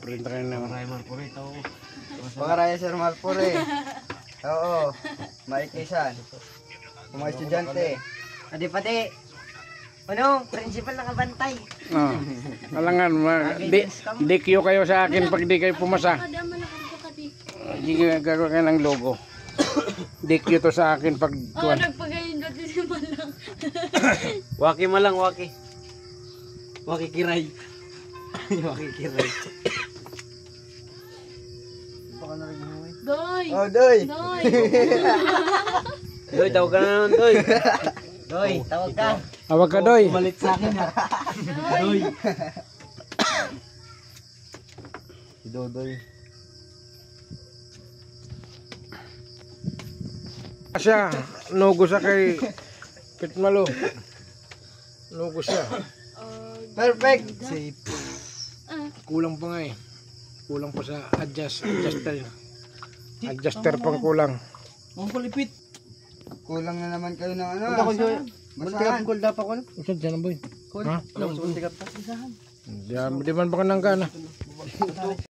Print rin na. Pangaraya Sir Marpore. Oo. Maikisan. Mga estudyante. Adi pati. Ano, principal nakabantay. Oh. Alangan, di kayo sa akin pag di kayo pumasa. Di gagawa kayo ng logo. Di to sa akin pag Oo, nagpagayin natin si Malang. Waki malang, waki. Waki kiray. Waki kiray. Baka na rin mahuwi. Doy! Oh, Doy. Doy! Doy, tawag ka na naman, Doy. Doy, tawag ka. Awag ka, Doy. Malit sa akin, ha. Doy. Si Dodoy. Siya, nugo sa kay Pitmalo. Nugo siya. Perfect. Kulang pa nga eh. Kulang pa sa adjuster. Adjuster pang kulang. Ang kulipit. Kulang na naman kayo ng ano. Masaan? Kung dapat ko na. Usad dyan ang boy. Ha? Kung sikap pa. Di man baka nang gana.